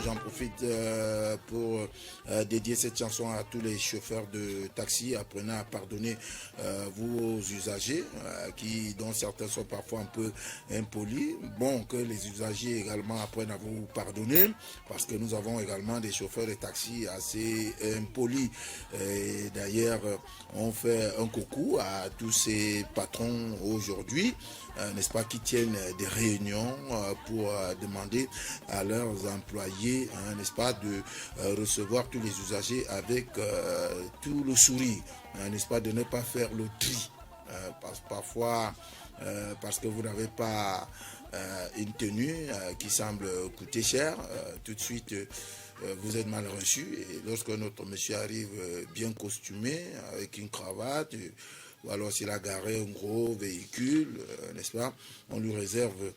J'en profite pour dédier cette chanson à tous les chauffeurs de taxi. Apprenez à pardonner vos usagers, dont certains sont parfois un peu impolis. Bon, que les usagers également apprennent à vous pardonner, parce que nous avons également des chauffeurs de taxi assez impolis. D'ailleurs, on fait un coucou à tous ces patrons aujourd'hui, n'est-ce pas, qui tiennent des réunions pour demander à leurs employés, n'est-ce pas, de recevoir tous les usagers avec tout le sourire, n'est-ce pas, de ne pas faire le tri, parfois parce que vous n'avez pas une tenue qui semble coûter cher, tout de suite vous êtes mal reçu, et lorsque notre monsieur arrive bien costumé, avec une cravate, ou alors s'il a garé un gros véhicule, n'est-ce pas, on lui réserve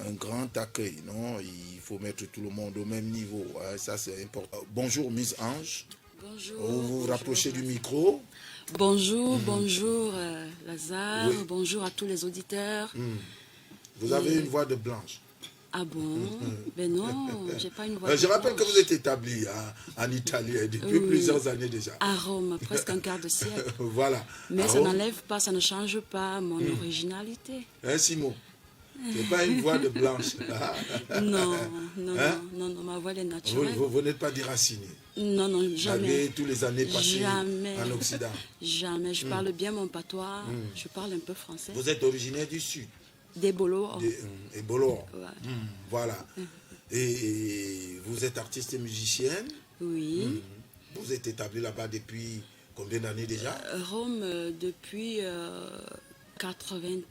un grand accueil, non? Il faut mettre tout le monde au même niveau, hein, ça c'est important. Bonjour Miss Ange. Bonjour. Vous vous rapprochez du micro. Bonjour, bonjour Lazare, oui. Bonjour à tous les auditeurs. Vous avez une voix de blanche. Ah bon? Ben non, j'ai pas une voix. Je rappelle que vous êtes établi en Italie depuis plusieurs années déjà. À Rome, presque un quart de siècle. Voilà. Mais ça n'enlève pas, ça ne change pas mon originalité. Hein, Simon? C'est pas une voix de blanche. Non, ma voix elle est naturelle. Vous n'êtes pas déraciné. Non, jamais. Malgré tous les années passées en Occident. Jamais. Je parle bien mon patois. Je parle un peu français. Vous êtes originaire du Sud? Des Bolos. Et Bolor. Ouais. Voilà. Et vous êtes artiste et musicienne? Oui. Vous êtes établi là-bas depuis combien d'années déjà? Rome, depuis 80...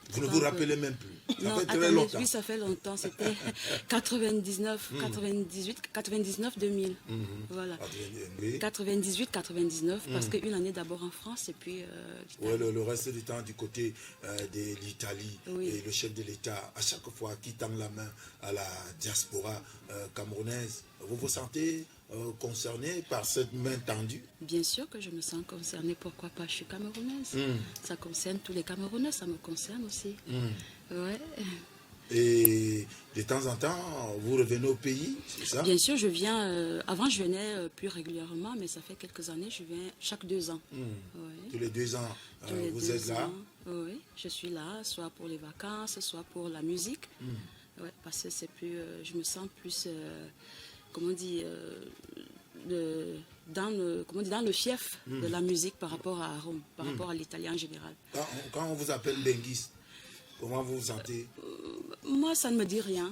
Vous ne vous rappelez même plus? Ça non, fait très longtemps. Oui, ça fait longtemps. C'était 99, 2000. Voilà. 98, 99, parce qu'une année d'abord en France et puis... le reste du temps du côté de l'Italie. Oui. Et le chef de l'État, à chaque fois qui tend la main à la diaspora camerounaise, vous vous sentez concerné par cette main tendue? Bien sûr que je me sens concernée. Pourquoi pas? Je suis camerounaise. Ça concerne tous les Camerounais, ça me concerne aussi. Ouais. Et de temps en temps, vous revenez au pays, c'est ça? Bien sûr, je viens... avant, je venais plus régulièrement, mais ça fait quelques années, je viens chaque 2 ans. Ouais. Tous les 2 ans, vous êtes là? Oui, je suis là, soit pour les vacances, soit pour la musique. Ouais, parce que c'est plus... je me sens plus... comment on dit, dans le fief de la musique par rapport à Rome, par rapport à l'Italie en général. Quand on vous appelle benguiste, comment vous vous sentez? Moi, ça ne me dit rien.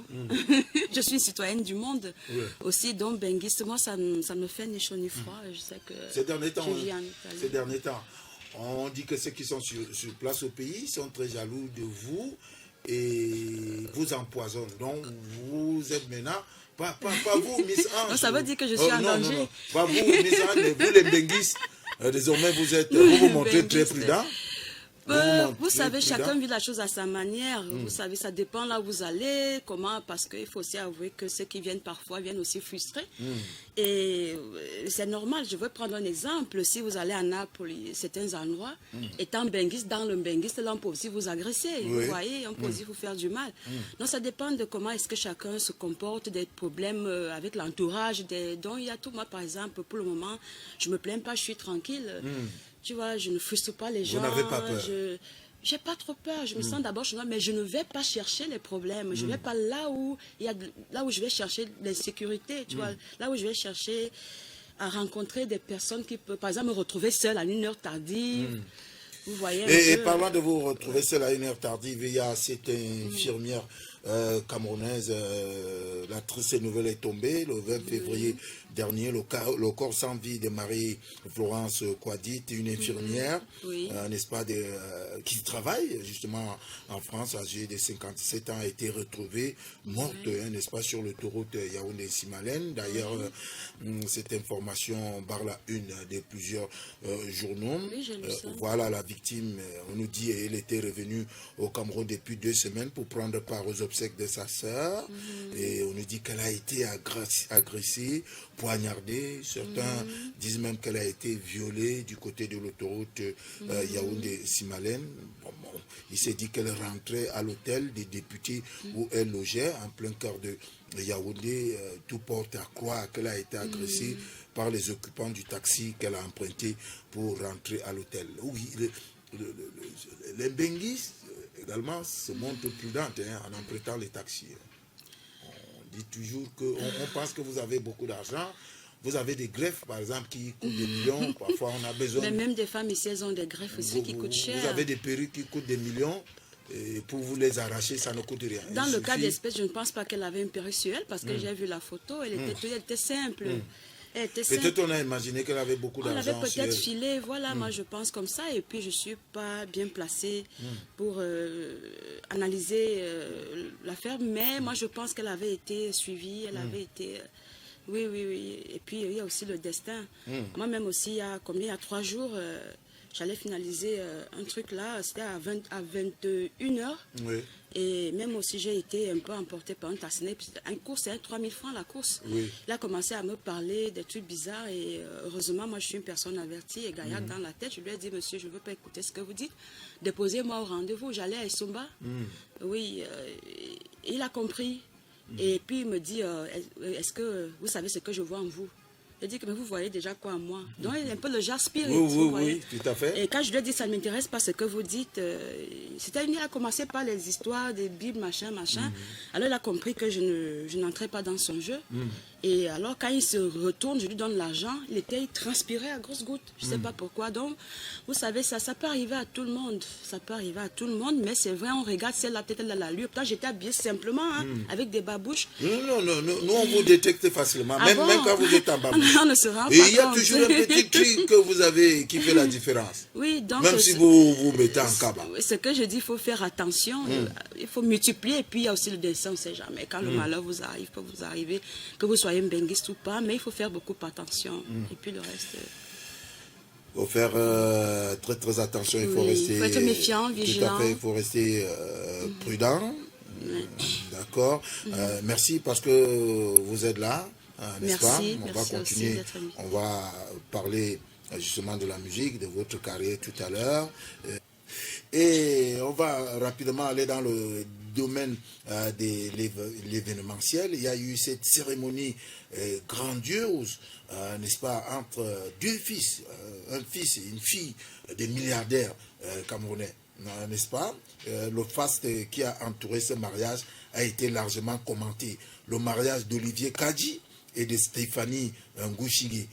Je suis une citoyenne du monde aussi, donc benguiste, moi, ça ne me fait ni chaud ni froid. Je sais que ces derniers temps, je vis en Italie. Ces derniers temps, on dit que ceux qui sont sur place au pays sont très jaloux de vous et vous empoisonnent. Donc, vous êtes maintenant... Pas vous, Miss Ange. Non, ça veut dire que je suis en danger. Non. Pas vous, Miss Ange, mais vous, les benguistes. Désormais, vous montrez très prudent. Vous savez, chacun vit la chose à sa manière. Vous savez, ça dépend là où vous allez, comment, parce qu'il faut aussi avouer que ceux qui viennent parfois viennent aussi frustrés. Et c'est normal. Je vais prendre un exemple. Si vous allez à Naples, certains endroits, étant benguiste, dans le benguiste, là, on peut aussi vous agresser. Vous voyez, on peut aussi vous faire du mal. Donc, ça dépend de comment est-ce que chacun se comporte, des problèmes avec l'entourage. Donc, il y a tout. Moi, par exemple, pour le moment, je me plains pas, je suis tranquille. Tu vois, je ne frustre pas les gens. Vous n'avez pas peur? Je n'ai pas trop peur. Je me sens d'abord chez moi, mais je ne vais pas chercher les problèmes. Je ne vais pas là où je vais chercher l'insécurité. Tu vois, là où je vais chercher à rencontrer des personnes qui peuvent, par exemple, me retrouver seule à une heure tardive. Vous voyez. Et parlant de vous retrouver seule à une heure tardive, il y a cette infirmière camerounaise, la triste nouvelle est tombée le 20 février dernier, le corps sans vie de Marie-Florence Kouadit, une infirmière, n'est-ce pas, qui travaille justement en France, âgée de 57 ans, a été retrouvée morte, n'est-ce pas, sur l'autoroute Yaoundé-Simalène. D'ailleurs, cette information barre la une de plusieurs journaux. Voilà, la victime, on nous dit, elle était revenue au Cameroun depuis 2 semaines pour prendre part aux obsèques de sa sœur. Et on nous dit qu'elle a été agressée, poignardée. Certains disent même qu'elle a été violée du côté de l'autoroute Yaoundé-Simalène. Il s'est dit qu'elle rentrait à l'hôtel des députés où elle logeait, en plein cœur de Yaoundé. Tout porte à croire qu'elle a été agressée par les occupants du taxi qu'elle a emprunté pour rentrer à l'hôtel. Oui, les benguistes également se montrent prudentes en empruntant les taxis. On dit toujours qu'on pense que vous avez beaucoup d'argent. Vous avez des greffes, par exemple, qui coûtent des millions. Parfois, on a besoin... Mais même des femmes ici, elles ont des greffes aussi qui coûtent cher. Vous avez des perruques qui coûtent des millions. Et pour vous les arracher, ça ne coûte rien. Dans le cas d'espèce, je ne pense pas qu'elle avait une perruque sur elle, parce que j'ai vu la photo, elle était simple. Peut-être on a imaginé qu'elle avait beaucoup d'argent. On avait peut-être filé, voilà, moi je pense comme ça, et puis je ne suis pas bien placée pour analyser l'affaire, mais moi je pense qu'elle avait été suivie, elle avait été... Oui. Et puis il y a aussi le destin. Moi-même aussi, il y a 3 jours, j'allais finaliser un truc là, c'était à 21h. Oui. Et même aussi, j'ai été un peu emportée par un taxiné. Un cours, c'est 3000 francs la course. Oui. Il a commencé à me parler des trucs bizarres. Et heureusement, moi, je suis une personne avertie et gaillac dans la tête. Je lui ai dit, monsieur, je ne veux pas écouter ce que vous dites. Déposez-moi au rendez-vous. J'allais à Essomba. Oui, il a compris. Et puis, il me dit, est-ce que vous savez ce que je vois en vous? Je dis que mais vous voyez déjà quoi en moi. Donc, il est un peu le genre spirit. Oui, tout à fait. Et quand je lui ai dit, ça ne m'intéresse pas ce que vous dites, il a commencé par les histoires des Bibles, machin. Alors, il a compris que je n'entrais pas dans son jeu. Et alors, quand il se retourne, je lui donne l'argent. Il transpirait à grosses gouttes. Je ne sais pas pourquoi. Donc, vous savez, ça peut arriver à tout le monde. Ça peut arriver à tout le monde. Mais c'est vrai, on regarde celle-là, peut-être elle a l'allure. Pourtant, j'étais habillée simplement, avec des babouches. Non, nous, on vous détecte facilement. Même quand vous êtes en babouche. On ne se rend pas Et il y a compte. toujours un petit truc que vous avez qui fait la différence. Oui, donc... Même si vous mettez en cabas. Ce que je dis, il faut faire attention. Il faut multiplier. Et puis, il y a aussi le dessin, on ne sait jamais. Quand le malheur vous arrive, peut vous arriver, que vous soyez benguiste ou pas, mais il faut faire beaucoup attention. Et puis le reste... Il faut faire très très attention, il faut rester... Il faut être méfiant, vigilant. Tout à fait, il faut rester prudent. D'accord. Merci parce que vous êtes là, n'est-ce pas? On va continuer, on va parler justement de la musique, de votre carrière tout à l'heure. Et on va rapidement aller dans le domaine de l'événementiel. Il y a eu cette cérémonie grandiose, n'est-ce pas, entre deux fils, un fils et une fille des milliardaires camerounais, n'est-ce pas? Le faste qui a entouré ce mariage a été largement commenté. Le mariage d'Olivier Kadji et de Stéphanie Ngouchigui,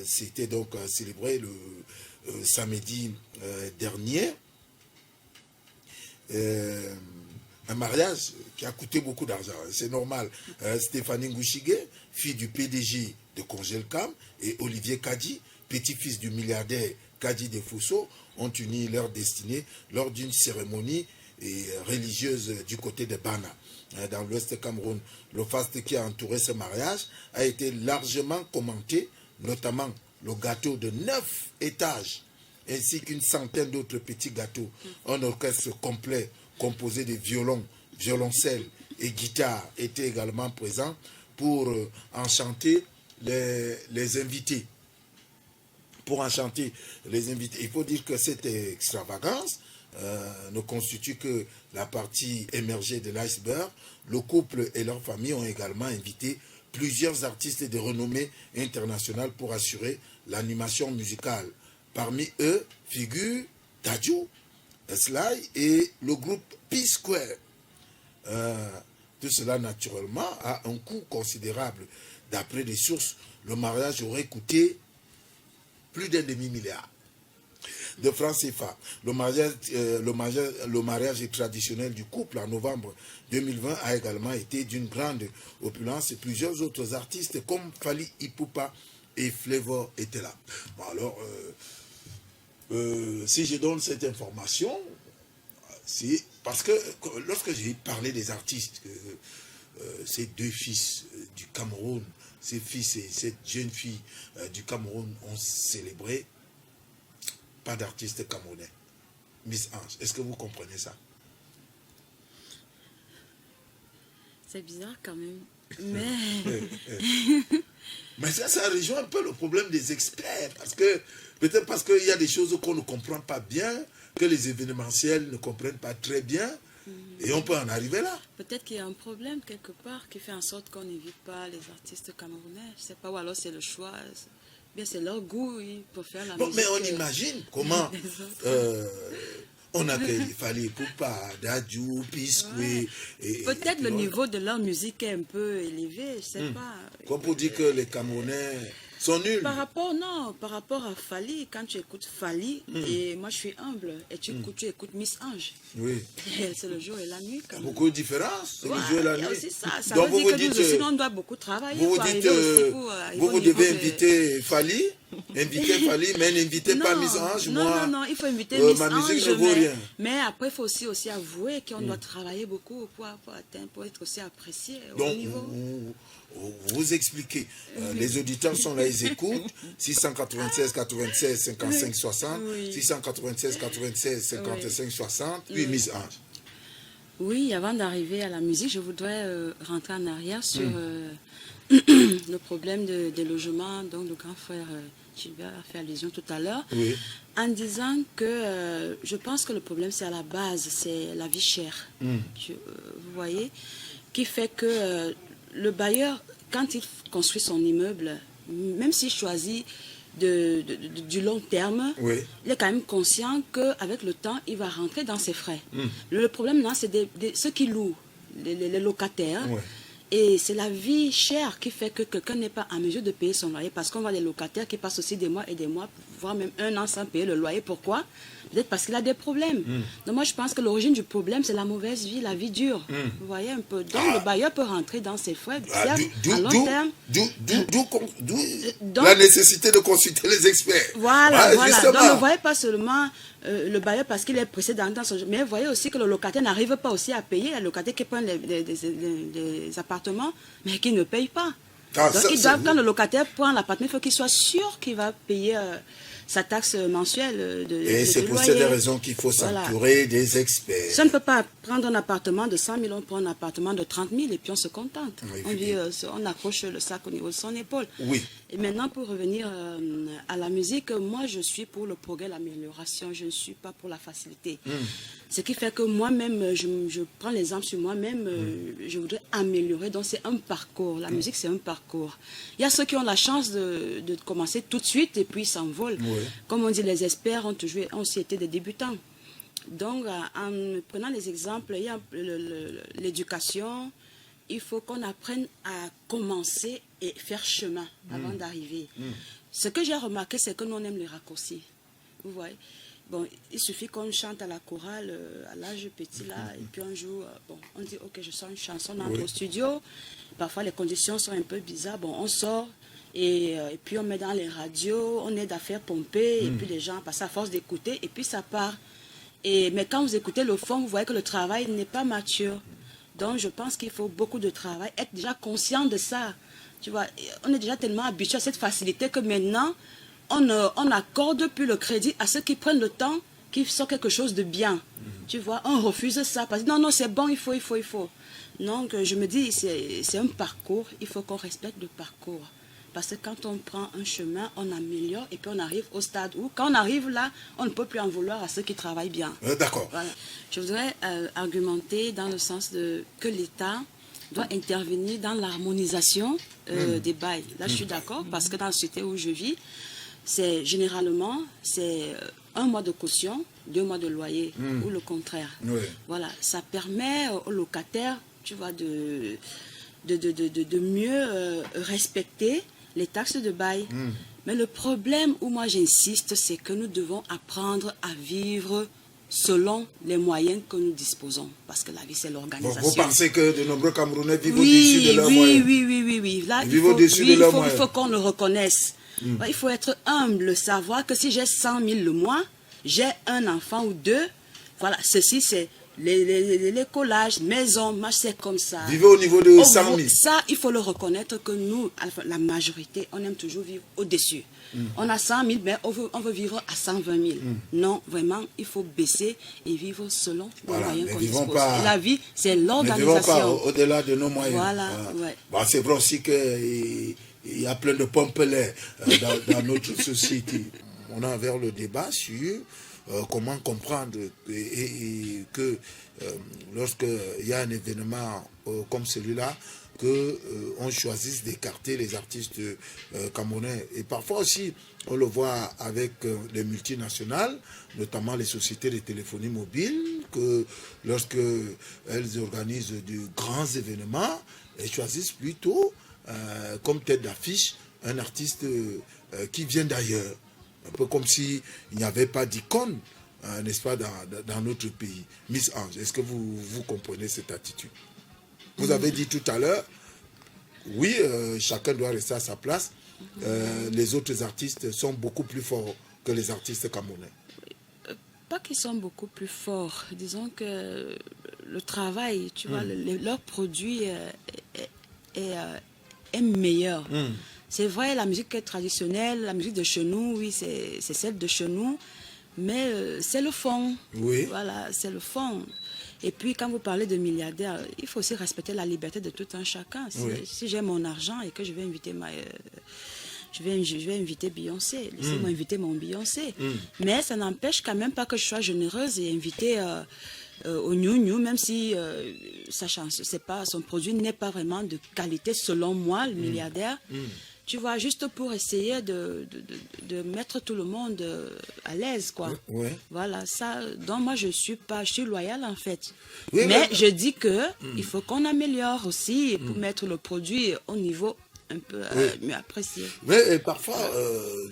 c'était donc célébré le samedi dernier. Un mariage qui a coûté beaucoup d'argent, c'est normal. Stéphanie Ngouchigui, fille du PDG de Congelcam, et Olivier Kadji, petit-fils du milliardaire Kadji de Fosso, ont uni leur destinée lors d'une cérémonie religieuse du côté de Bana, dans l'ouest Cameroun. Le faste qui a entouré ce mariage a été largement commenté, notamment le gâteau de 9 étages, ainsi qu'une centaine d'autres petits gâteaux. Un orchestre complet composé de violons, violoncelles et guitares était également présent pour enchanter les invités. Il faut dire que cette extravagance ne constitue que la partie émergée de l'iceberg. Le couple et leur famille ont également invité plusieurs artistes de renommée internationale pour assurer l'animation musicale. Parmi eux figurent Dadju, Sly et le groupe P-Square. Tout cela, naturellement, a un coût considérable. D'après des sources, le mariage aurait coûté plus d'un demi-milliard de francs CFA. Le mariage traditionnel du couple en novembre 2020 a également été d'une grande opulence et plusieurs autres artistes comme Fally Ipupa et Flavor étaient là. Bon, alors, si je donne cette information, c'est parce que lorsque j'ai parlé des artistes, ces deux fils du Cameroun, ces fils et cette jeune fille du Cameroun ont célébré, pas d'artiste camerounais. Miss Ange, est-ce que vous comprenez ça? C'est bizarre quand même. Mais... Mais ça rejoint un peu le problème des experts. Peut-être parce qu'il y a des choses qu'on ne comprend pas bien, que les événementiels ne comprennent pas très bien, et on peut en arriver là. Peut-être qu'il y a un problème quelque part qui fait en sorte qu'on n'évite pas les artistes camerounais. Je ne sais pas, ou alors c'est le choix. Bien, c'est leur goût pour faire la musique. Mais on imagine comment on accueille Fally Ipupa, Dadju, P-Square. Peut-être le niveau de leur musique est un peu élevé, je ne sais pas. Quoi pour dire que les Camerounais sont nuls? Par rapport à Fally, quand tu écoutes Fally, et moi je suis humble, et tu écoutes Miss Ange. Oui. C'est le jour et la nuit. Quand même. Beaucoup de différences, c'est le jour et la nuit. C'est ça. Ça veut dire que nous aussi, on doit beaucoup travailler. Vous devez inviter Fally Inviter Fally, mais n'invitez pas Miss Ange. Non, il faut inviter Miss ma Ange. musique ne vaut rien. Mais après, il faut aussi avouer qu'on doit travailler beaucoup pour être aussi apprécié Donc, au niveau. Vous expliquez. Les auditeurs sont là, ils écoutent. 696 96 55 60. 696 96 55 60. Puis Miss Ange. Oui, avant d'arriver à la musique, je voudrais rentrer en arrière sur le problème des logements, donc le grand frère Gilbert a fait allusion tout à l'heure, en disant que je pense que le problème c'est à la base, c'est la vie chère, vous voyez, qui fait que le bailleur, quand il construit son immeuble, même s'il choisit du long terme, il est quand même conscient qu'avec le temps, il va rentrer dans ses frais. Le problème là, c'est ceux qui louent, les locataires. Et c'est la vie chère qui fait que quelqu'un n'est pas en mesure de payer son loyer. Parce qu'on voit des locataires qui passent aussi des mois et des mois, voire même 1 an sans payer le loyer. Pourquoi? Peut-être parce qu'il a des problèmes. Donc moi, je pense que l'origine du problème, c'est la mauvaise vie, la vie dure. Vous voyez un peu. Donc le bailleur peut rentrer dans ses frais, certes, à long terme. D'où la nécessité de consulter les experts. Voilà. Donc ne voyez pas seulement le bailleur parce qu'il est pressé dans son... Mais vous voyez aussi que le locataire n'arrive pas aussi à payer. Le locataire qui prend les appartements, mais qui ne paye pas. Donc quand le locataire prend l'appartement, il faut qu'il soit sûr qu'il va payer sa taxe mensuelle et c'est pour ces raisons qu'il faut s'entourer des experts. Ça ne peut pas prendre un appartement de 100 000, on prend un appartement de 30 000 et puis on se contente. On accroche le sac au niveau de son épaule. Et maintenant, pour revenir à la musique, moi je suis pour le progrès, l'amélioration, je ne suis pas pour la facilité. Ce qui fait que moi-même, je prends l'exemple sur moi-même, je voudrais améliorer. Donc c'est un parcours, la musique c'est un parcours. Il y a ceux qui ont la chance de commencer tout de suite et puis ils s'envolent. Comme on dit, les experts ont aussi été des débutants. Donc en prenant les exemples, il y a l'éducation, il faut qu'on apprenne à commencer et faire chemin avant d'arriver. Ce que j'ai remarqué, c'est que nous on aime les raccourcis. Vous voyez? Bon, il suffit qu'on chante à la chorale à l'âge petit là, et puis on joue, on dit ok, je sors une chanson dans notre studio. Parfois les conditions sont un peu bizarres, on sort et puis on met dans les radios, on aide à faire pomper, et puis les gens passent à force d'écouter, et puis ça part. Mais quand vous écoutez le fond, vous voyez que le travail n'est pas mature. Donc je pense qu'il faut beaucoup de travail, être déjà conscient de ça. Tu vois, on est déjà tellement habitué à cette facilité que maintenant, on n'accorde plus le crédit à ceux qui prennent le temps, qui font quelque chose de bien. Tu vois, on refuse ça parce que non, c'est bon, il faut. Donc, je me dis, c'est un parcours, il faut qu'on respecte le parcours. Parce que quand on prend un chemin, on améliore et puis on arrive au stade où, quand on arrive là, on ne peut plus en vouloir à ceux qui travaillent bien. D'accord. Voilà. Je voudrais argumenter dans le sens que l'État doit intervenir dans l'harmonisation des bails. Là, je suis d'accord parce que dans la société où je vis, généralement, c'est 1 mois de caution, 2 mois de loyer, ou le contraire. Voilà, ça permet aux locataires, tu vois, de mieux respecter les taxes de bail. Mais le problème où moi j'insiste, c'est que nous devons apprendre à vivre selon les moyens que nous disposons. Parce que la vie, c'est l'organisation. Vous pensez que de nombreux Camerounais vivent au-dessus de leurs moyens? Oui. Là, il faut qu'on le reconnaisse. Il faut être humble, savoir que si j'ai 100 000 le mois, j'ai un enfant ou 2, voilà, ceci c'est les collages, maison, c'est comme ça. Vivez au niveau de 100 000. Ça, il faut le reconnaître que nous, la majorité, on aime toujours vivre au-dessus. On a 100 000, mais on veut vivre à 120 000. Non, vraiment, il faut baisser et vivre selon les moyens qu'on dispose. La vie, c'est l'organisation. Ne vivons pas au-delà de nos moyens. Voilà, Bon, c'est vrai aussi qu'il y a plein de pompelets dans notre société. On a ouvert le débat sur comment comprendre que lorsqu'il y a un événement comme celui-là, qu'on choisisse d'écarter les artistes camerounais. Et parfois aussi, on le voit avec les multinationales, notamment les sociétés de téléphonie mobile, que lorsqu'elles organisent de grands événements, elles choisissent plutôt comme tête d'affiche un artiste qui vient d'ailleurs. Un peu comme s'il n'y avait pas d'icône, n'est-ce pas, dans notre pays. Miss Ange, est-ce que vous comprenez cette attitude? Vous avez dit tout à l'heure, oui, chacun doit rester à sa place, les autres artistes sont beaucoup plus forts que les artistes camerounais? Pas qu'ils sont beaucoup plus forts. Disons que le travail, tu vois, leur produit est meilleur. C'est vrai, la musique traditionnelle, la musique de chez nous, oui, c'est celle de chez nous, mais c'est le fond. Oui. Voilà, c'est le fond. Et puis, quand vous parlez de milliardaires, il faut aussi respecter la liberté de tout un chacun. Si j'ai mon argent et que je vais inviter je vais inviter Beyoncé. Laissez-moi inviter mon Beyoncé. Mais ça n'empêche quand même pas que je sois généreuse et inviter au New, même si son produit n'est pas vraiment de qualité selon moi, le milliardaire. Tu vois, juste pour essayer de mettre tout le monde à l'aise, quoi. Ouais. Voilà, ça. Donc, moi, je suis loyale, en fait. Oui, mais je dis que il faut qu'on améliore aussi pour mettre le produit au niveau un peu mieux apprécié. Mais parfois,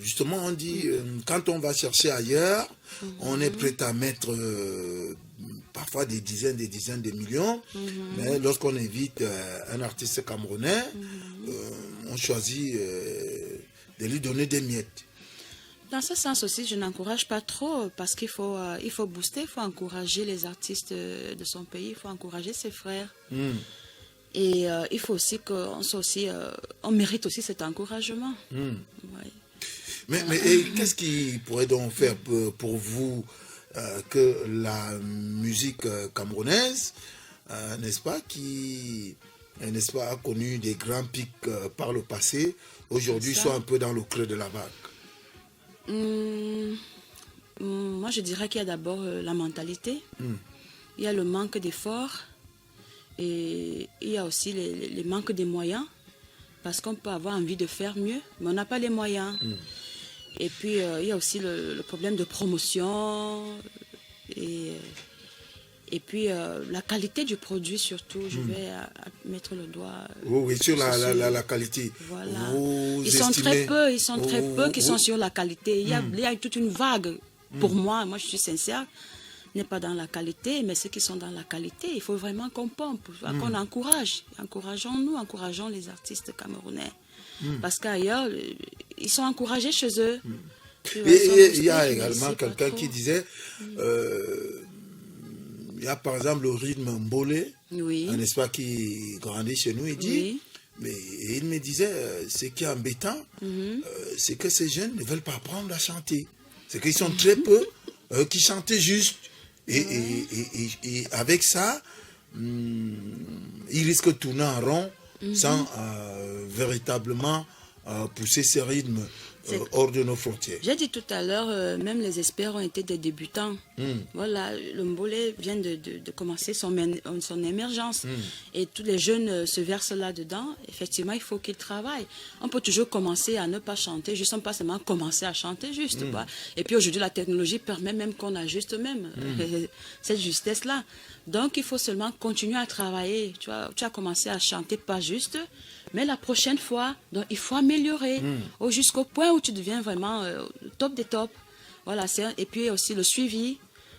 justement, on dit, quand on va chercher ailleurs, on est prêt à mettre parfois des dizaines de millions, mais lorsqu'on invite un artiste camerounais, on choisit de lui donner des miettes. Dans ce sens aussi, je n'encourage pas trop parce qu'il faut booster, il faut encourager les artistes de son pays, il faut encourager ses frères. Et il faut aussi on mérite aussi cet encouragement. Ouais. Mais qu'est-ce qui pourrait donc faire pour vous que la musique camerounaise, n'est-ce pas, a connu des grands pics par le passé, aujourd'hui soit un peu dans le creux de la vague? Moi, je dirais qu'il y a d'abord la mentalité. Il y a le manque d'efforts. Et il y a aussi les manques des moyens. Parce qu'on peut avoir envie de faire mieux, mais on n'a pas les moyens. Et puis, il y a aussi le problème de promotion. Et puis, la qualité du produit, surtout. Je vais mettre le doigt... oui, sur la qualité. Voilà. Ils sont très peu qui sont sur la qualité. Il y a toute une vague. Pour moi, je suis sincère, n'est pas dans la qualité, mais ceux qui sont dans la qualité, il faut vraiment qu'on pompe, qu'on encourage. Encourageons les artistes camerounais. Parce qu'ailleurs, ils sont encouragés chez eux. Et il y a également quelqu'un qui disait... il y a par exemple le rythme Mbolé, n'est-ce pas, qui grandit chez nous, il dit, mais il me disait, ce qui est embêtant, c'est que ces jeunes ne veulent pas apprendre à chanter. C'est qu'ils sont très peu qui chantaient juste. Et avec ça, ils risquent de tourner en rond sans véritablement pousser ces rythmes hors de nos frontières. J'ai dit tout à l'heure, même les experts ont été des débutants. Voilà, le Mbolé vient de commencer son émergence. Et tous les jeunes se versent là-dedans. Effectivement, il faut qu'ils travaillent. On peut toujours commencer à ne pas chanter, juste pas seulement commencer à chanter juste. Et puis aujourd'hui, la technologie permet même qu'on ajuste même cette justesse-là. Donc, il faut seulement continuer à travailler. Tu as commencé à chanter pas juste, mais la prochaine fois, donc, il faut améliorer jusqu'au point où tu deviens vraiment top des tops. Voilà, et puis aussi le suivi.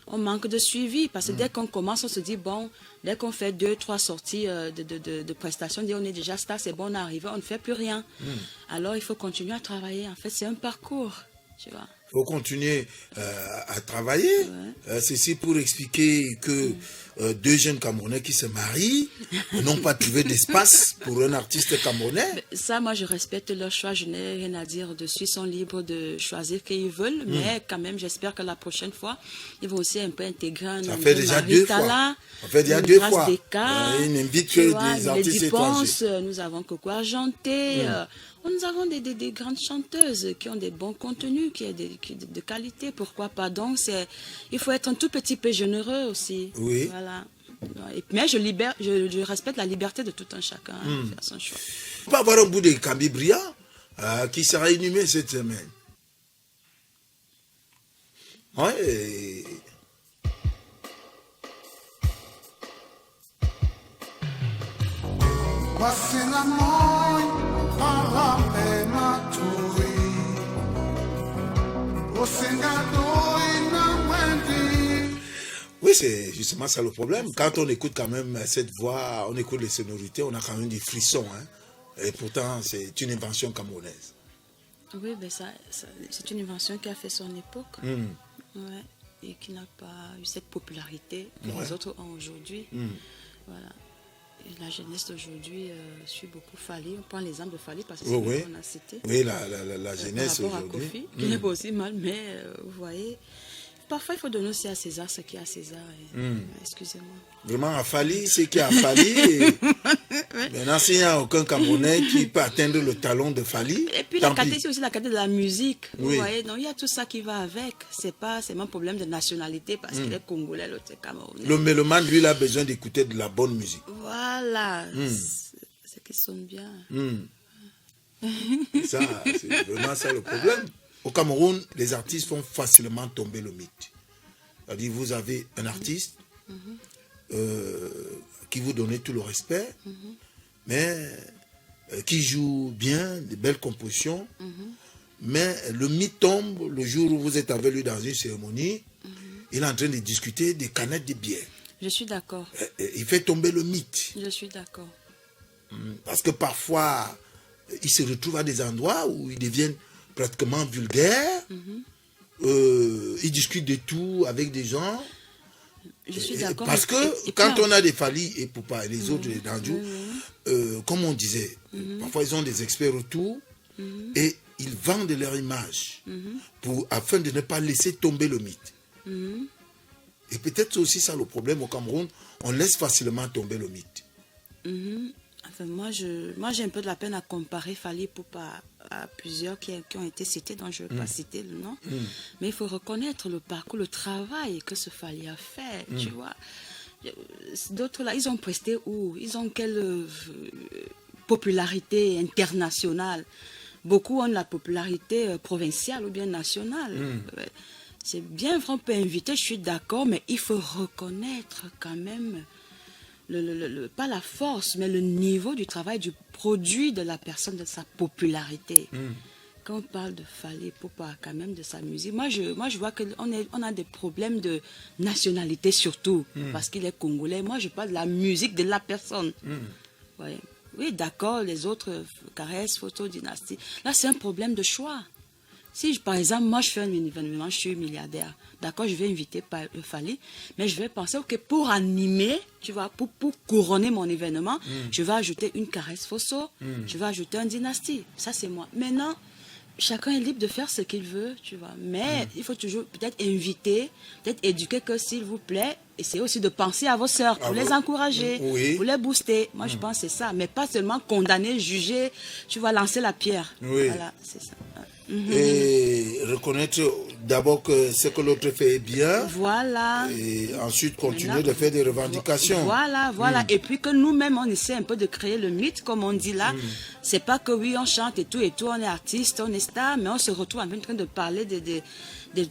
On manque de suivi parce que dès qu'on commence, on se dit, bon, dès qu'on fait 2-3 sorties de prestations, on est déjà star, c'est bon, on est arrivé, on ne fait plus rien. Alors, il faut continuer à travailler. En fait, c'est un parcours, tu vois. Il faut continuer à travailler. Ceci pour expliquer que deux jeunes Camerounais qui se marient n'ont pas trouvé d'espace pour un artiste camerounais. Ça, moi, je respecte leur choix. Je n'ai rien à dire dessus. Ils sont libres de choisir qu'ils veulent. Mais quand même, j'espère que la prochaine fois, ils vont aussi un peu intégrer un Ça fait déjà 2 fois. Ça fait déjà 2 fois. Ils n'invitent que des artistes étrangers. Nous avons Coco Argenté. Nous avons des grandes chanteuses qui ont des bons contenus, qui ont de qualité, pourquoi pas. Donc, il faut être un tout petit peu généreux aussi. Oui. Voilà. Mais je respecte la liberté de tout un chacun de faire son choix. On peut avoir un bout de Kambi Bria qui sera inhumé cette semaine. Oui. Oui, c'est justement ça le problème. Quand on écoute quand même cette voix, on écoute les sonorités, on a quand même des frissons. Et pourtant, c'est une invention camerounaise. Oui, ben c'est une invention qui a fait son époque. Ouais, et qui n'a pas eu cette popularité que les autres ont aujourd'hui. Voilà. Et la jeunesse d'aujourd'hui suit beaucoup Fally. On prend l'exemple de Fally parce que c'est ce qu'on a cité. Oui, la jeunesse par rapport aujourd'hui. À Kofi, qui n'est pas aussi mal, mais vous voyez, parfois il faut donner aussi à César ce qui est à César. Excusez-moi. Vraiment, à Fally, c'est qui a Fally. Maintenant, s'il n'y a aucun Camerounais qui peut atteindre le talon de Fally. Et puis la qualité, c'est aussi la qualité de la musique. Vous voyez, donc il y a tout ça qui va avec. C'est pas seulement un problème de nationalité parce qu'il est congolais, l'autre est camerounais. Le mélomane, lui, il a besoin d'écouter de la bonne musique. Voilà. C'est qu'il sonne bien. Ça, c'est vraiment ça le problème. Au Cameroun, les artistes font facilement tomber le mythe. C'est-à-dire, vous avez un artiste qui vous donne tout le respect, mais qui joue bien, de belles compositions, mais le mythe tombe le jour où vous êtes avec lui dans une cérémonie, il est en train de discuter des canettes de bière. Je suis d'accord. Il fait tomber le mythe. Je suis d'accord. Parce que parfois, il se retrouve à des endroits où ils deviennent pratiquement vulgaires, il discute de tout avec des gens. Je suis d'accord. Parce que quand on a des Fally et Poupa et les autres, les Danjou, comme on disait, parfois ils ont des experts autour et ils vendent leur image afin de ne pas laisser tomber le mythe. Et peut-être aussi ça le problème au Cameroun, on laisse facilement tomber le mythe. Enfin, moi j'ai un peu de la peine à comparer Fally et Poupa à plusieurs qui ont été cités, dont je ne vais pas citer le nom. Mais il faut reconnaître le parcours, le travail que ce Fally a fait, tu vois. D'autres là, ils ont presté où? Ils ont quelle popularité internationale? Beaucoup ont la popularité provinciale ou bien nationale. C'est bien vrai, on peut inviter, je suis d'accord, mais il faut reconnaître quand même pas la force, mais le niveau du travail, du produit de la personne, de sa popularité. Quand on parle de Fally Poupa, quand même de sa musique, moi je vois qu'on a des problèmes de nationalité surtout, parce qu'il est congolais. Moi je parle de la musique de la personne. Ouais. Oui, d'accord, les autres, caresses, photos, dynastie. Là, c'est un problème de choix. Si, par exemple, moi, je fais un événement, je suis milliardaire, d'accord, je vais inviter Fally, mais je vais penser, ok, pour animer, tu vois, pour couronner mon événement, je vais ajouter une caresse photo, je vais ajouter un dynastie. Ça, c'est moi. Maintenant, chacun est libre de faire ce qu'il veut, tu vois. Mais il faut toujours peut-être inviter, peut-être éduquer que, s'il vous plaît, essayez aussi de penser à vos sœurs, pour les encourager, pour les booster. Moi, je pense que c'est ça. Mais pas seulement condamner, juger, tu vas lancer la pierre. Voilà, c'est ça. Et reconnaître d'abord que ce que l'autre fait est bien. Voilà. Et ensuite continuer de faire des revendications. Voilà. Et puis que nous-mêmes, on essaie un peu de créer le mythe, comme on dit là. C'est pas que oui, on chante et tout, on est artiste, on est star, mais on se retrouve en train de parler des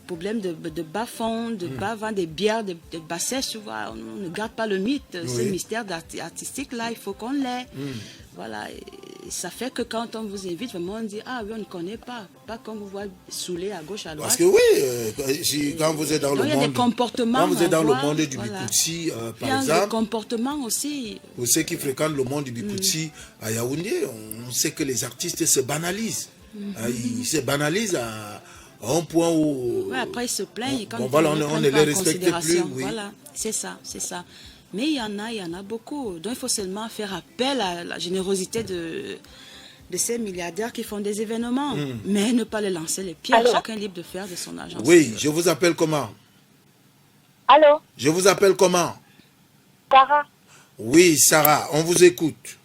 problèmes de bas-fond, de bas-vent, des bières, des bassesses, tu vois. On ne garde pas le mythe. Ce mystère artistique là, il faut qu'on l'ait. Voilà, et ça fait que quand on vous invite, vraiment on dit, ah oui, on ne connaît pas qu'on vous voit saoulé à gauche, à droite. Parce que oui, quand vous êtes dans le monde, il y a des comportements, quand vous êtes dans le monde du Biputsi, par exemple, il y a des comportements aussi. Pour ceux qui fréquentent le monde du Biputsi à Yaoundé, on sait que les artistes se banalisent. Ils se banalisent à un point où... Oui, après ils se plaignent. On ne les respecte plus. Oui. Voilà, c'est ça. Mais il y en a beaucoup. Donc il faut seulement faire appel à la générosité de ces milliardaires qui font des événements. Mais ne pas les lancer les pierres. Allô? Chacun est libre de faire de son argent. Oui, je vous appelle comment? Allô? Je vous appelle comment? Sarah. Oui, Sarah, on vous écoute.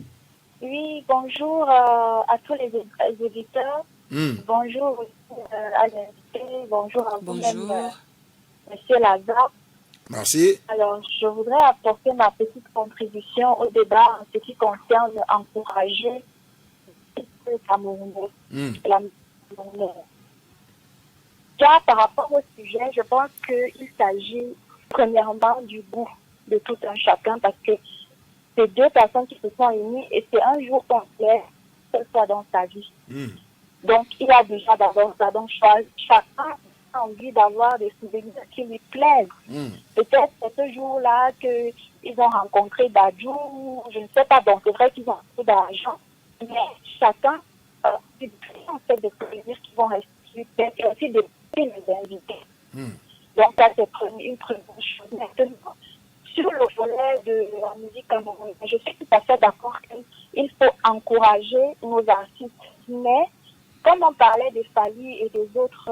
Oui, bonjour à tous les auditeurs. Bonjour à l'invité. Bonjour à vous-même, Monsieur Lazare. Merci. Alors, je voudrais apporter ma petite contribution au débat en ce qui concerne encourager le Camerounais. Déjà, par rapport au sujet, je pense qu'il s'agit premièrement du goût de tout un chacun, parce que c'est deux personnes qui se sont unies et c'est un jour complet, quelle fois dans sa vie. Donc, il y a déjà d'abord ça. Donc, chacun a envie d'avoir des souvenirs qui lui plaisent. Peut-être c'est ce jour-là qu'ils ont rencontré Dadju, je ne sais pas. Donc, c'est vrai qu'ils ont beaucoup d'argent, mais chacun aussi de créer en fait des plaisirs qui vont rester et aussi de les invités. Donc ça c'est une première chose. Maintenant, sur le volet de la musique camerounaise, je suis tout à fait d'accord qu'il faut encourager nos artistes, mais comme on parlait de Fally et des autres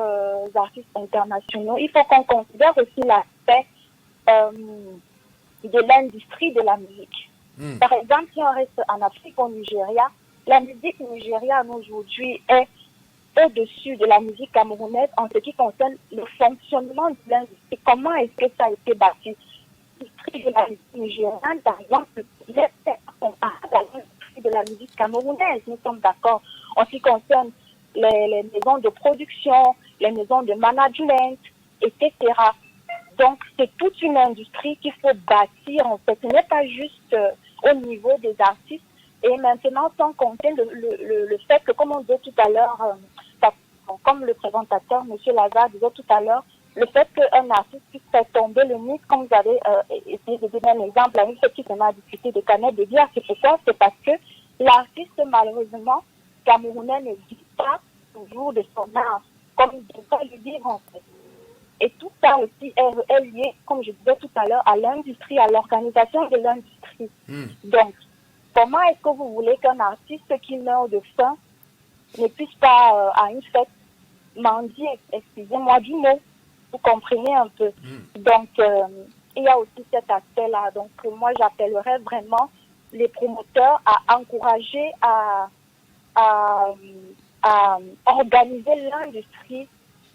artistes internationaux, il faut qu'on considère aussi l'aspect de l'industrie de la musique. Par exemple, si on reste en Afrique, au Nigeria, la musique nigériane aujourd'hui est au-dessus de la musique camerounaise en ce qui concerne le fonctionnement de l'industrie. Comment est-ce que ça a été bâti? L'industrie de la musique nigériane, par exemple, est comparable à l'industrie de la musique camerounaise. Nous sommes d'accord. En ce qui concerne les maisons de production, les maisons de management, etc. Donc, c'est toute une industrie qu'il faut bâtir, en fait. Ce n'est pas juste au niveau des artistes. Et maintenant, sans compter le fait que, comme on disait tout à l'heure, comme le présentateur, M. Lazare, disait tout à l'heure, le fait qu'un artiste puisse faire tomber le mythe, comme vous avez essayé de donner un exemple, la mythe qui s'en a discuté de canettes de bière, c'est pourquoi? C'est parce que l'artiste, malheureusement, camerounais ne vit pas toujours de son art, comme il devrait le dire en fait. Et tout ça aussi est lié, comme je disais tout à l'heure, à l'industrie, à l'organisation de l'industrie. Donc, comment est-ce que vous voulez qu'un artiste qui meurt de faim ne puisse pas, à une fête, mendier, excusez-moi du mot, vous comprenez un peu. Donc, il y a aussi cet aspect-là. Donc, moi, j'appellerais vraiment les promoteurs à encourager, à organiser l'industrie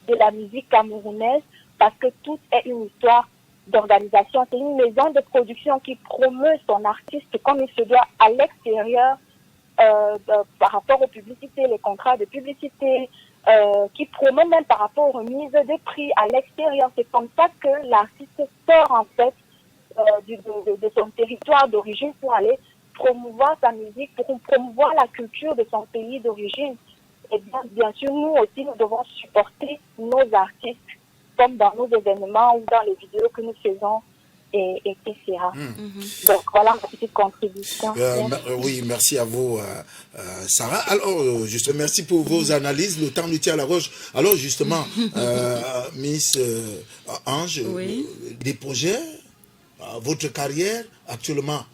de la musique camerounaise parce que tout est une histoire d'organisation. C'est une maison de production qui promeut son artiste comme il se doit à l'extérieur par rapport aux publicités, les contrats de publicité, qui promeut même par rapport aux remises de prix à l'extérieur. C'est comme ça que l'artiste sort en fait de son territoire d'origine pour aller promouvoir sa musique, pour promouvoir la culture de son pays d'origine. Et bien sûr, nous aussi, nous devons supporter nos artistes, comme dans nos événements ou dans les vidéos que nous faisons, etc. Donc, voilà ma petite contribution. Oui, merci à vous, Sarah. Alors, justement, merci pour vos analyses. Le temps nous tient à la roche. Alors, justement, Miss Ange, des projets, votre carrière actuellement.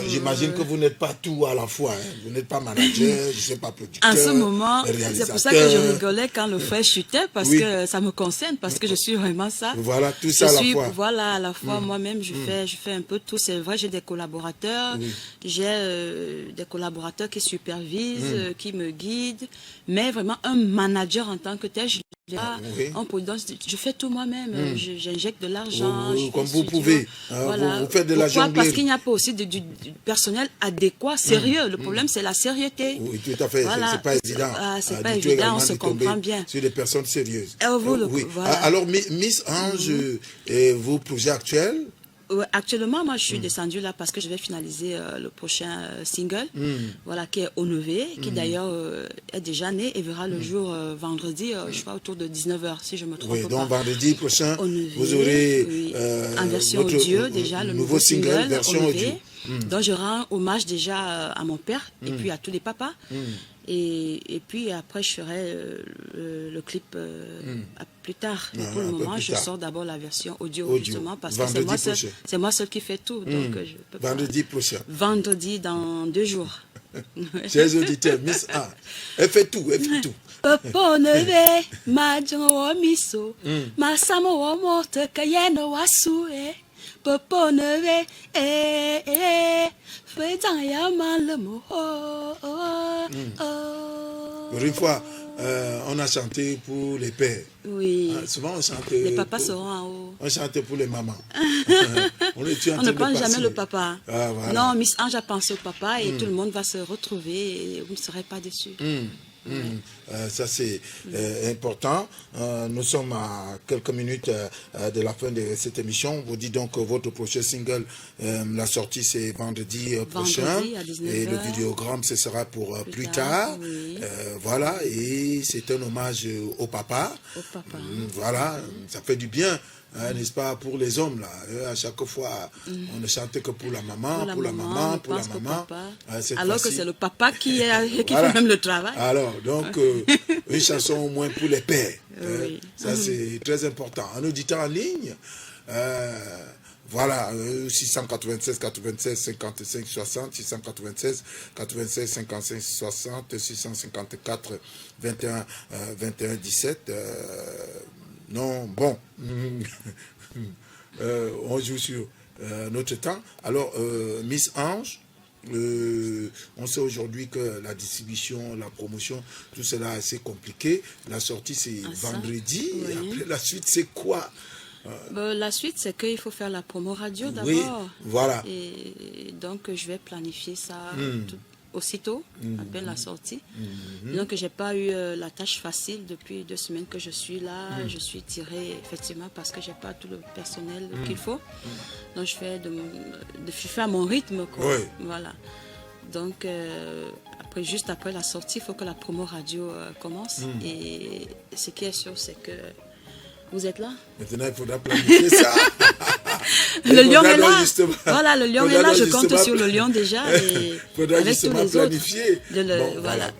J'imagine que vous n'êtes pas tout à la fois. Hein. Vous n'êtes pas manager, je ne sais pas producteur. En ce moment, c'est pour ça que je rigolais quand le frais chutait, parce que ça me concerne, parce que je suis vraiment ça. Voilà, tout ça à la fois. Voilà, à la fois, moi-même, je fais un peu tout. C'est vrai, j'ai des collaborateurs, j'ai des collaborateurs qui supervisent, qui me guident, mais vraiment un manager en tant que tel, je fais tout moi-même. J'injecte de l'argent. Comme vous pouvez. Voilà. Vous faites de la jonglerie. Parce qu'il n'y a pas aussi du personnel adéquat, sérieux. Le problème, c'est la sérieuxté. Oui, tout à fait. Voilà. C'est pas évident. C'est pas évident, on se comprend bien. Sur des personnes sérieuses. Oui. Voilà. Alors, Miss Ange, vos projets actuels? Actuellement, moi, je suis descendue là parce que je vais finaliser le prochain single, voilà, qui est Onevé, qui d'ailleurs est déjà né et verra le jour vendredi, je crois autour de 19h, si je me trompe pas. Donc vendredi prochain, Onevé, vous aurez en version audio déjà le nouveau single version audio. Donc je rends hommage déjà à mon père et puis à tous les papas. Et puis après, je ferai le clip plus tard. Mais pour le moment, je sors d'abord la version audio. Justement, parce que c'est moi seul qui fais tout. Donc, je peux vendredi prochain. Vendredi dans 2 jours. Chers auditeurs, Miss A, elle fait tout, elle fait tout. Poponeve, majango miso, masamo wa moto kayeno wasue. Poponeve, faisant yaman le mot. Une fois, on a chanté pour les pères. Oui. Souvent, on chante. Les papas seront en haut. On chante pour les mamans. On ne pense jamais le papa. Ah, voilà. Non, Miss Ange a pensé au papa et tout le monde va se retrouver et vous ne serez pas déçus. Ça c'est important. Nous sommes à quelques minutes de la fin de cette émission. Vous dites donc que votre prochain single, la sortie c'est vendredi prochain. À 19h. Et le vidéogramme ce sera pour plus tard. Oui. Voilà, et c'est un hommage au papa. Au papa. Voilà, ça fait du bien n'est-ce pas, pour les hommes, là. À chaque fois, on ne chante que pour la maman, pour la maman. Alors que c'est le papa qui fait même le travail. Alors, donc, une chanson au moins pour les pères. Ça, c'est très important. Un auditeur en ligne, voilà, 696 96 55 60, 696 96 55 60, 654 21 21 17. Non, bon, on joue sur notre temps. Alors, Miss Ange, on sait aujourd'hui que la distribution, la promotion, tout cela est assez compliqué. La sortie, c'est vendredi. Et après, la suite, c'est quoi? La suite, c'est qu'il faut faire la promo radio d'abord. Oui, voilà. Et donc, je vais planifier ça aussitôt, après la sortie. Donc, je n'ai pas eu la tâche facile depuis 2 semaines que je suis là. Je suis tirée, effectivement, parce que je n'ai pas tout le personnel qu'il faut. Donc, je fais à mon rythme, quoi. Oui. Voilà. Donc, juste après la sortie, il faut que la promo radio commence. Et ce qui est sûr, c'est que vous êtes là. Maintenant, il faudra planifier ça. Le lion est là. Voilà, le lion est là. Je compte sur le lion déjà. Il faudra justement planifier. Voilà.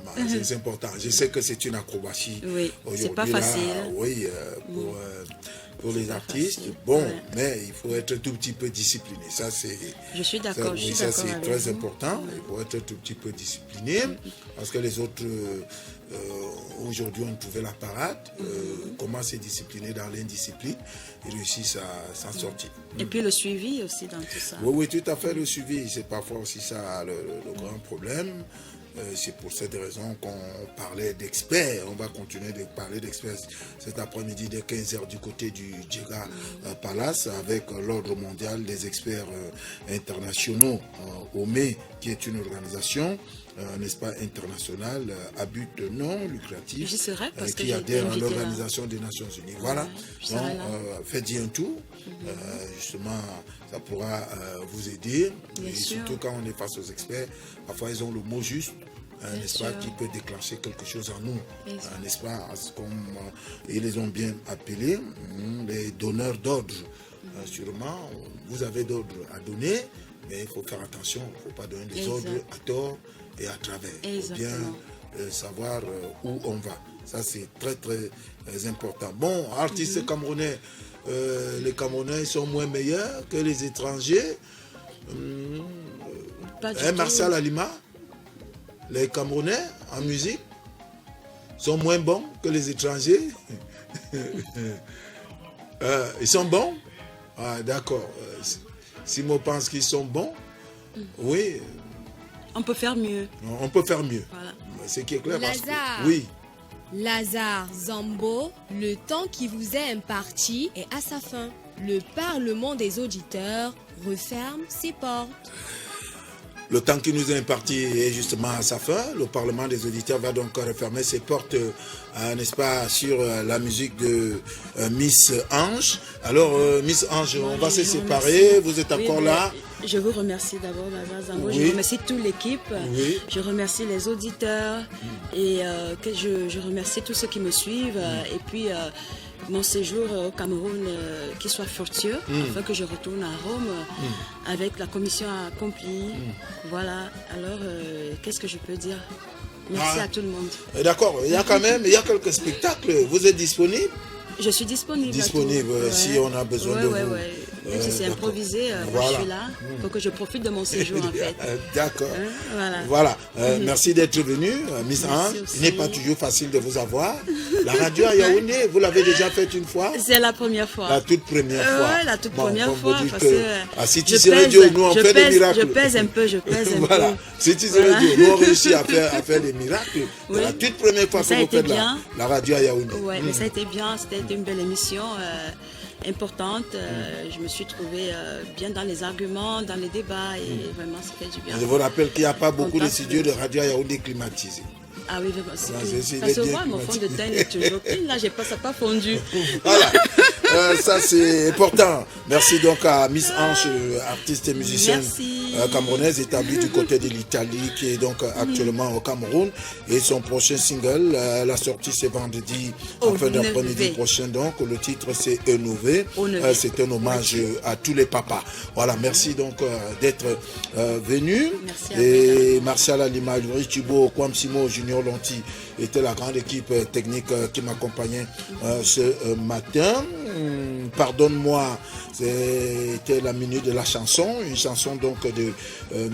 C'est important. Je sais que c'est une acrobatie. Oui, c'est pas facile. Oui, pour les artistes. Bon, mais il faut être un tout petit peu discipliné. Ça, c'est. Je suis d'accord. Ça, c'est très important. Il faut être un tout petit peu discipliné. Parce que les autres. Aujourd'hui, on trouvait la parade. Comment se discipliner dans l'indiscipline et réussissent à s'en sortir. Et puis le suivi aussi dans tout ça. Oui, tout à fait, le suivi. C'est parfois aussi ça le grand problème. C'est pour cette raison qu'on parlait d'experts. On va continuer de parler d'experts cet après-midi dès 15h du côté du Djega Palace avec l'Ordre mondial des experts internationaux, OME, qui est une organisation n'est-ce pas, international à but non lucratif qui adhère à l'Organisation des Nations Unies. Voilà, donc faites-y un tour, justement ça pourra vous aider, et surtout quand on est face aux experts, parfois ils ont le mot juste, n'est-ce pas, qui peut déclencher quelque chose en nous, n'est-ce pas, comme ils les ont bien appelés, les donneurs d'ordre. Sûrement, vous avez d'ordre à donner, mais il faut faire attention, il ne faut pas donner des ordres à tort et à travers. Il faut bien savoir où on va. Ça, c'est très, très important. Bon, artistes camerounais, les Camerounais sont moins meilleurs que les étrangers. Martial Alima, les Camerounais en musique sont moins bons que les étrangers. Ils sont bons? Ah, d'accord. Simo pense qu'ils sont bons. Oui. On peut faire mieux. On peut faire mieux. Voilà. C'est qui est clair. Lazare. Oui. Lazare Zambo, le temps qui vous est imparti est à sa fin. Le Parlement des auditeurs referme ses portes. Le temps qui nous est imparti est justement à sa fin. Le Parlement des auditeurs va donc refermer ses portes, n'est-ce pas, sur la musique de Miss Ange. Alors, Miss Ange, on va se séparer. Vous êtes encore là. Je vous remercie d'abord, Lazare Zambo. Je remercie toute l'équipe. Je remercie les auditeurs. Et je remercie tous ceux qui me suivent. Et puis, mon séjour au Cameroun qui soit fructueux, afin que je retourne à Rome avec la commission accomplie. Voilà, alors qu'est-ce que je peux dire? Merci à tout le monde. D'accord, il y a quelques spectacles. Vous êtes disponible? Je suis disponible. Si on a besoin de vous. Même si c'est improvisé, moi je suis là. Il faut que je profite de mon séjour en fait. D'accord. Voilà. Merci d'être venu, Miss Ange. Il n'est pas toujours facile de vous avoir. La radio à Yaoundé, vous l'avez déjà faite une fois? C'est la première fois. La toute première fois. Oui, la toute première fois. Parce que si tu serais Dieu, nous on fait des miracles. Je pèse un peu. Voilà. Si tu serais Dieu, nous on réussit à faire des miracles. C'est la toute première fois que vous faites la radio à Yaoundé. Oui, mais ça a été bien. C'était une belle émission. Importante, je me suis trouvée bien dans les arguments, dans les débats et vraiment ça fait du bien. Je vous rappelle qu'il n'y a pas beaucoup de studios de radio à Yaoundé climatisés. Ah oui, ça se voit, mon fond de teint est toujours clean, là ça n'a pas fondu. Voilà. Ça, c'est important. Merci donc à Miss Ange, artiste et musicienne camerounaise établie du côté de l'Italie, qui est donc actuellement au Cameroun. Et son prochain single, la sortie c'est vendredi, en fin d'après-midi prochain. Donc, le titre c'est Enové. C'est un hommage à tous les papas. Voilà, merci donc d'être venu. Et Martial Alima, Ulrich Thibault, Kwamsimo, Junior Lonti était la grande équipe technique qui m'accompagnait ce matin. Pardonne-moi, c'était la minute de la chanson, une chanson donc de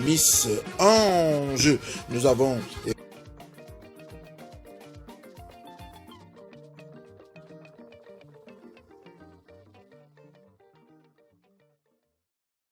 Miss Ange. Nous avons